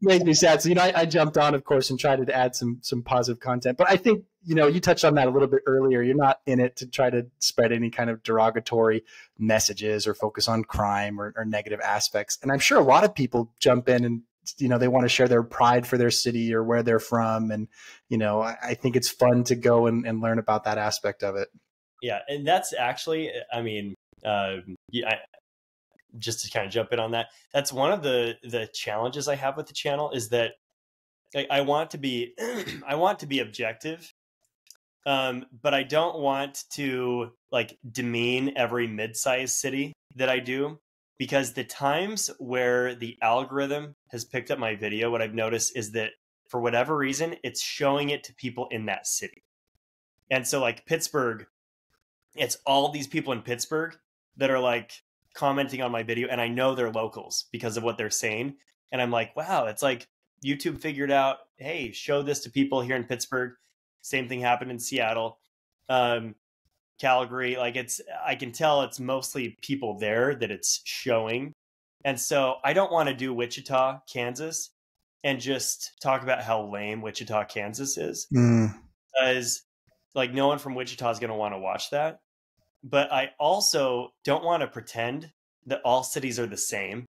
makes me sad. So, I jumped on, of course, and tried to add some positive content. But I think, you touched on that a little bit earlier. You're not in it to try to spread any kind of derogatory messages or focus on crime or negative aspects. And I'm sure a lot of people jump in and, they want to share their pride for their city or where they're from. And, I think it's fun to go and learn about that aspect of it. Yeah. And that's actually, just to kind of jump in on that, that's one of the challenges I have with the channel is that I want to be objective, but I don't want to demean every mid-sized city that I do, because the times where the algorithm has picked up my video, what I've noticed is that for whatever reason, it's showing it to people in that city. And so Pittsburgh, it's all these people in Pittsburgh that are commenting on my video, and I know they're locals because of what they're saying. And I'm like, wow, it's YouTube figured out, hey, show this to people here in Pittsburgh. Same thing happened in Seattle, Calgary. I can tell it's mostly people there that it's showing. And so I don't want to do Wichita, Kansas, and just talk about how lame Wichita, Kansas is. Because no one from Wichita is going to want to watch that. But I also don't want to pretend that all cities are the same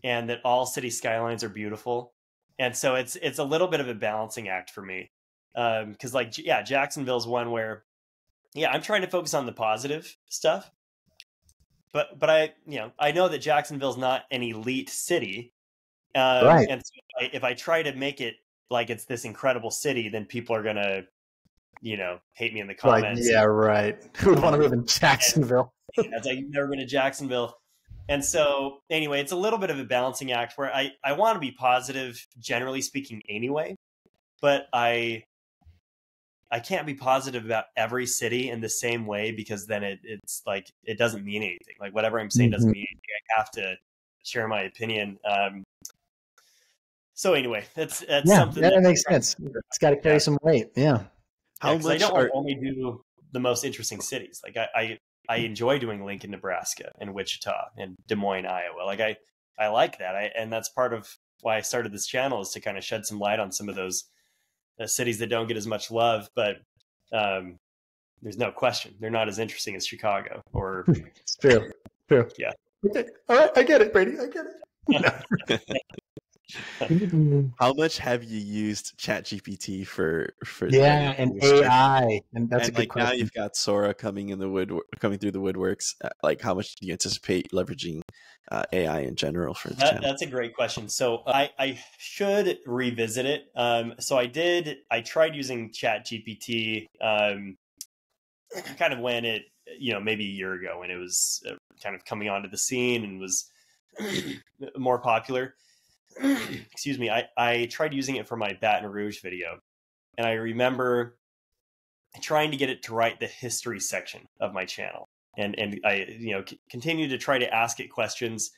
and that all city skylines are beautiful. And so it's a little bit of a balancing act for me. Because Jacksonville's one where, I'm trying to focus on the positive stuff. But I know that Jacksonville's not an elite city. Right. And so if I try to make it like it's this incredible city, then people are going to, hate me in the comments. Yeah, right. Who would want to live in Jacksonville? It's you've never been to Jacksonville. And so anyway, it's a little bit of a balancing act where I want to be positive, generally speaking anyway, but I can't be positive about every city in the same way, because then it's it doesn't mean anything. Whatever I'm saying doesn't mean anything. I have to share my opinion. So anyway, that's something that makes sense. It's got to carry some weight. Yeah. How much? I don't only do the most interesting cities. I enjoy doing Lincoln, Nebraska, and Wichita, and Des Moines, Iowa. I like that. And that's part of why I started this channel, is to kind of shed some light on some of those cities that don't get as much love. But there's no question they're not as interesting as Chicago. Or it's true. Yeah. Okay. All right. I get it, Brady. I get it. How much have you used ChatGPT for and AI? And that's a good question. Now you've got Sora coming through the woodworks. How much do you anticipate leveraging AI in general for the channel? That's a great question. So I should revisit it. So I tried using ChatGPT kind of when it, maybe a year ago, when it was kind of coming onto the scene and was more popular. Excuse me. I tried using it for my Baton Rouge video, and I remember trying to get it to write the history section of my channel, and I continue to try to ask it questions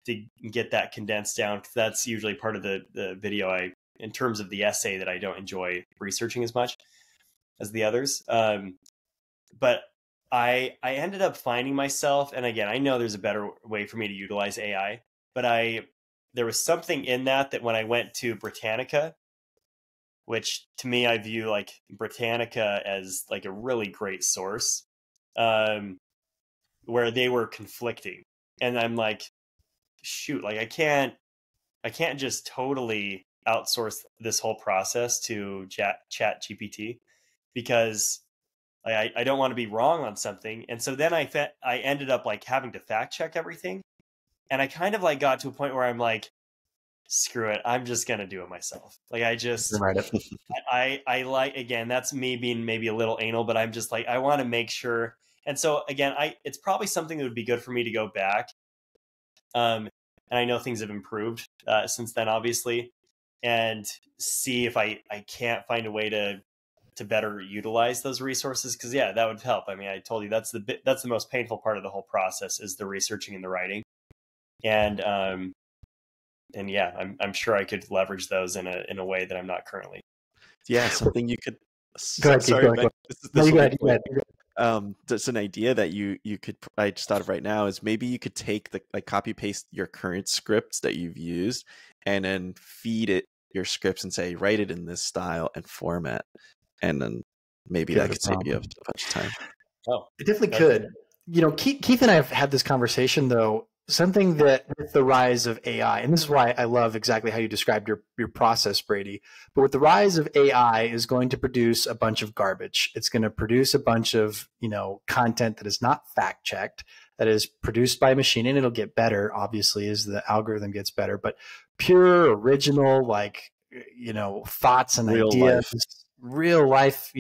to get that condensed down, because that's usually part of the video in terms of the essay, that I don't enjoy researching as much as the others. But I ended up finding myself, and again, I know there's a better way for me to utilize AI, but there was something in that when I went to Britannica, which to me, I view Britannica as a really great source, where they were conflicting. And I'm shoot, I can't just totally outsource this whole process to ChatGPT, because I don't want to be wrong on something. And so then I ended up having to fact check everything. And I kind of got to a point where I'm screw it, I'm just going to do it myself. Again, that's me being maybe a little anal, but I'm just I want to make sure. And so again, it's probably something that would be good for me to go back. And I know things have improved since then, obviously, and see if I can't find a way to better utilize those resources. Cause that would help. I mean, I told you that's the most painful part of the whole process, is the researching and the writing. And I'm sure I could leverage those in a way that I'm not currently. Yeah, something you could. Go ahead. Sorry, Go ahead. This Go ahead. That's an idea that you could, I just thought of right now, is maybe you could take the, like, copy paste your current scripts that you've used and then feed it your scripts and say, write it in this style and format. And then maybe Feel that like a could save you a problem. bunch of time. Oh, It definitely that's could. You know, Keith and I have had this conversation though. Something that with the rise of AI, and this is why I love exactly how you described your process, Brady. But with the rise of AI, is going to produce a bunch of garbage. It's going to produce a bunch of content that is not fact checked, that is produced by a machine, and it'll get better, obviously, as the algorithm gets better. But pure, original, like thoughts and Real ideas, life. real life,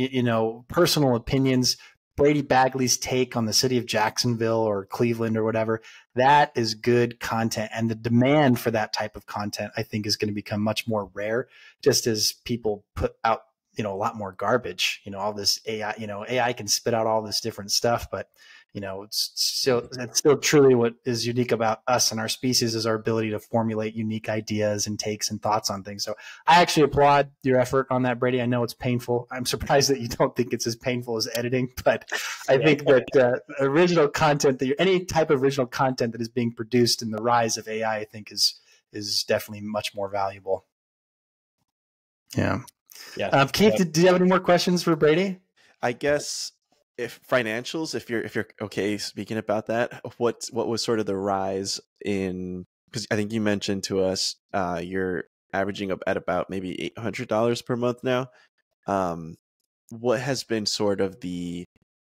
personal opinions. Brady Bagley's take on the city of Jacksonville or Cleveland or whatever, that is good content. And the demand for that type of content, I think, is going to become much more rare, just as people put out, a lot more garbage. All this AI, AI can spit out all this different stuff, but it's still truly what is unique about us and our species is our ability to formulate unique ideas and takes and thoughts on things. So I actually applaud your effort on that, Brady. I know it's painful. I'm surprised that you don't think it's as painful as editing, but I think that original content, any type of original content that is being produced in the rise of AI, I think is definitely much more valuable. Yeah. Keith, do you have any more questions for Brady? I guess if financials, if you're okay speaking about that, what was sort of the rise in, because I think you mentioned to us you're averaging up at about maybe $800 per month now. What has been sort of the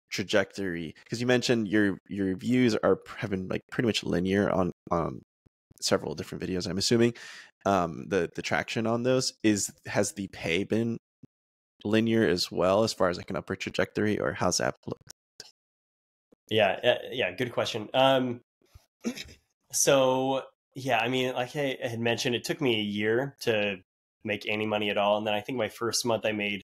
trajectory? Because you mentioned your views have been like pretty much linear on several different videos, I'm assuming. The traction on those has the pay been linear as well, as far as like an upward trajectory, or how's that look? Yeah, good question. So yeah, I mean, like I had mentioned, it took me a year to make any money at all, and then I think my first month I made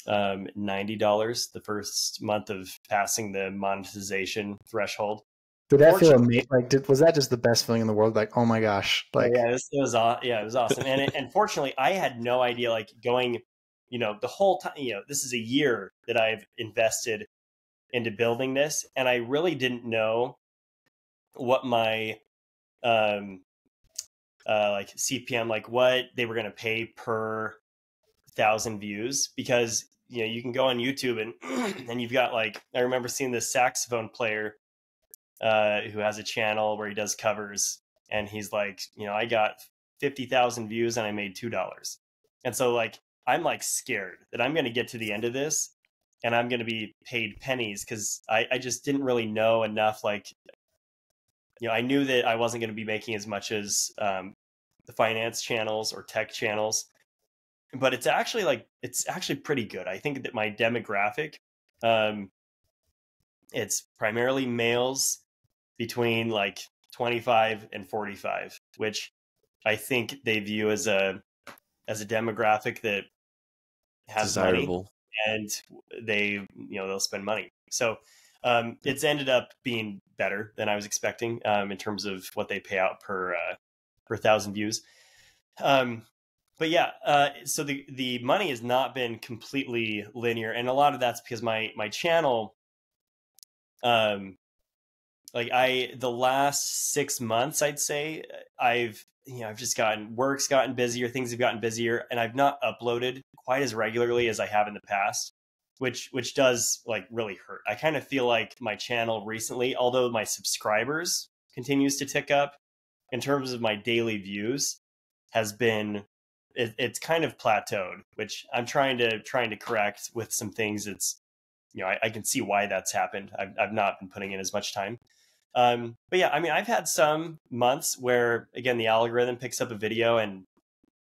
$90 the first month of passing the monetization threshold. Did that feel amazing? Like, was that just the best feeling in the world? Like, oh my gosh! Like, yeah, it was awesome. And fortunately, I had no idea. Like going, the whole time. This is a year that I've invested into building this, and I really didn't know what my like CPM, like what they were going to pay per 1,000 views, because you can go on YouTube and and you've got, like, I remember seeing this saxophone player who has a channel where he does covers, and he's like, I got 50,000 views and I made $2. And so, like, I'm like scared that I'm going to get to the end of this and I'm going to be paid pennies, because I just didn't really know enough. Like, I knew that I wasn't going to be making as much as the finance channels or tech channels, but it's actually pretty good. I think that my demographic, it's primarily males between like 25 and 45, which I think they view as a demographic that has desirable money, and they'll spend money. So it's ended up being better than I was expecting in terms of what they pay out per 1,000 views. But yeah, so the money has not been completely linear, and a lot of that's because my channel, like the last 6 months, I'd say I've just work's gotten busier, things have gotten busier, and I've not uploaded quite as regularly as I have in the past, which does like really hurt. I kind of feel like my channel recently, although my subscribers continues to tick up, in terms of my daily views, has been, it's kind of plateaued, which I'm trying to correct with some things. It's, I can see why that's happened. I've not been putting in as much time. But yeah, I mean, I've had some months where, again, the algorithm picks up a video and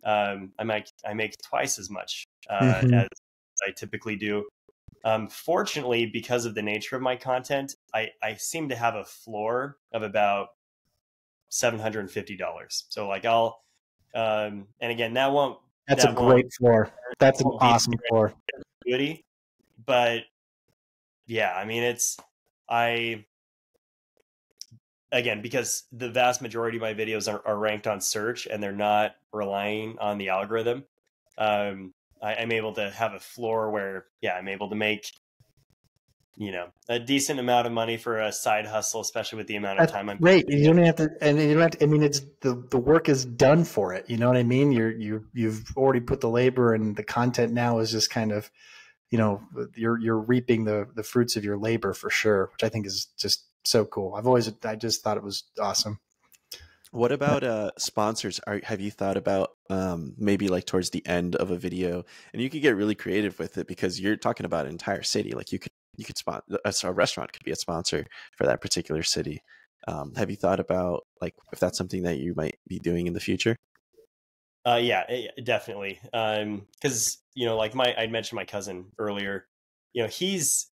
I make twice as much as I typically do. Fortunately, because of the nature of my content, I seem to have a floor of about $750. So like and again, that's a great floor. That's an awesome floor. Goodie, but yeah, I mean, again, because the vast majority of my videos are ranked on search and they're not relying on the algorithm, I'm able to have a floor where, yeah, I'm able to make you know, a decent amount of money for a side hustle, especially with the amount of That's time I'm great. putting You in. don't have to, and you don't have to, I mean, it's the work is done for it. You know what I mean? You've already put the labor, and the content now is just kind of, you know, you're reaping the fruits of your labor for sure, which I think is just so cool. I just thought it was awesome. What about sponsors? Have you thought about maybe like towards the end of a video, and you could get really creative with it because you're talking about an entire city. Like you could sponsor a restaurant could be a sponsor for that particular city. Have you thought about like if that's something that you might be doing in the future? Yeah, definitely. Because you know, like I'd mentioned my cousin earlier. You know, he's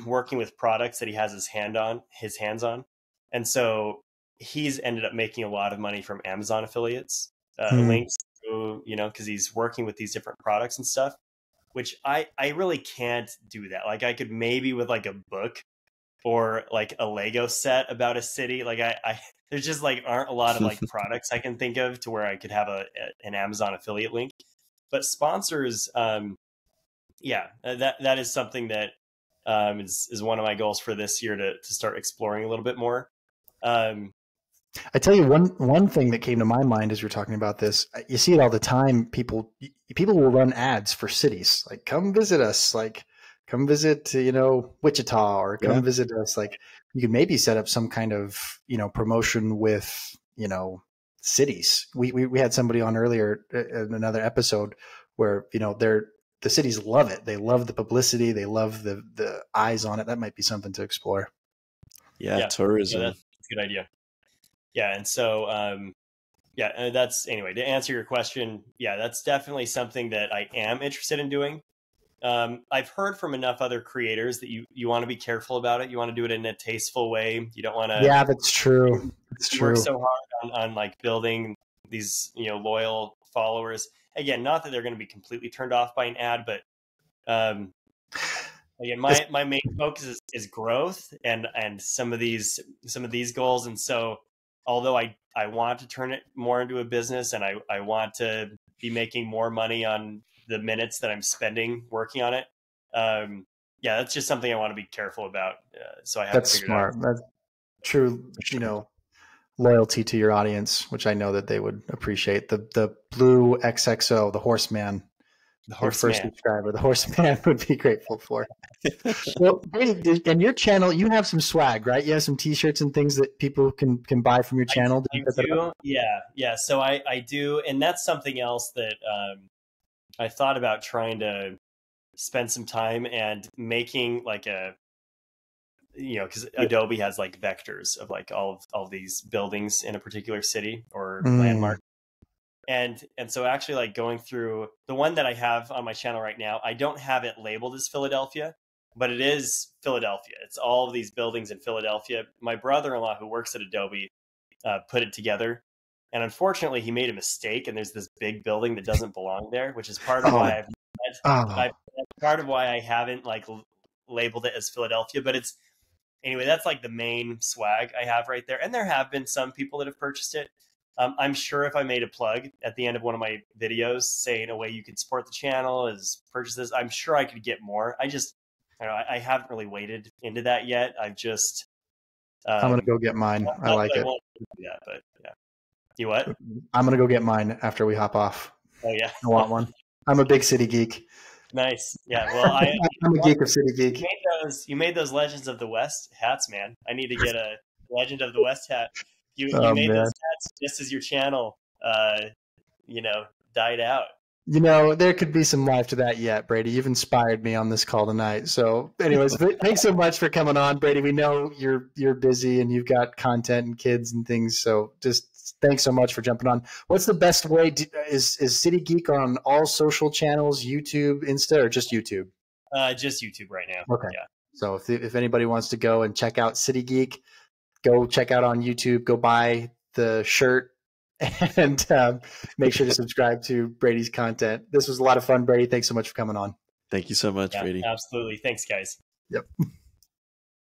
working with products that he has his hands on, and so he's ended up making a lot of money from Amazon affiliates, Hmm. links to, you know, because he's working with these different products and stuff. Which I really can't do that. Like I could maybe with like a book or like a Lego set about a city. Like I there's just like aren't a lot of like products I can think of to where I could have an Amazon affiliate link. But sponsors, yeah, that is something that is one of my goals for this year to start exploring a little bit more. Um, I tell you one thing that came to my mind as you're talking about this. You see it all the time. People will run ads for cities, like come visit us, like come visit Wichita, or Yeah. come visit us. Like you could maybe set up some kind of promotion with cities. We had somebody on earlier in another episode where the cities love it. They love the publicity. They love the eyes on it. That might be something to explore. Yeah, yeah, no, tourism. that's a good idea. Yeah, and so yeah, that's anyway to answer your question. Yeah, that's definitely something that I am interested in doing. I've heard from enough other creators that you want to be careful about it. You want to do it in a tasteful way. You don't want to Yeah, that's true. That's work true. so hard on like building these, you know, loyal followers. Again, not that they're going to be completely turned off by an ad, but um, again, my main focus is growth and some of these goals. And so, although I want to turn it more into a business, and I want to be making more money on the minutes that I'm spending working on it. Yeah, that's just something I want to be careful about. So I haven't That's figured out. smart. That's true, For sure. loyalty to your audience, which I know that they would appreciate. The blue XXO, the horseman, The your first horseman. subscriber, the horseman would be grateful for. Well, Brady, and your channel, you have some swag, right? You have some T-shirts and things that people can buy from your channel. Did I you set that up? do. Yeah. Yeah. So I do. And that's something else that I thought about trying to spend some time and making like because Adobe has like vectors of like all of these buildings in a particular city or Mm. landmark. And so actually like going through the one that I have on my channel right now, I don't have it labeled as Philadelphia, but it is Philadelphia. It's all of these buildings in Philadelphia. My brother-in-law who works at Adobe put it together. And unfortunately, he made a mistake, and there's this big building that doesn't belong there, which is part of Oh, why oh, part of why I haven't like labeled it as Philadelphia. But it's anyway, that's like the main swag I have right there. And there have been some people that have purchased it. I'm sure if I made a plug at the end of one of my videos saying a way you could support the channel is purchase this, I'm sure I could get more. I haven't really waded into that yet. I've just I'm gonna um, go get mine. I not like that I it. won't do that, but yeah. You what? I'm gonna go get mine after we hop off. Oh yeah. I want one. I'm a big city geek. Nice. Yeah. Well, I'm a geek of City Geek. you made those Legends of the West hats, man. I need to get a Legend of the West hat. You Oh made those man. hats just as your channel you know, died out. There could be some life to that yet, Brady. You've inspired me on this call tonight. So, anyways, thanks so much for coming on, Brady. We know you're busy and you've got content and kids and things. So, just thanks so much for jumping on. What's the best way? Is City Geek on all social channels, YouTube, Insta, or just YouTube? Just YouTube right now. Okay. Yeah. So, if anybody wants to go and check out City Geek, go check out on YouTube. Go buy the shirt and make sure to subscribe to Brady's content. This was a lot of fun, Brady. Thanks so much for coming on. Thank you so much, Yeah, Brady. absolutely. Thanks, guys. Yep.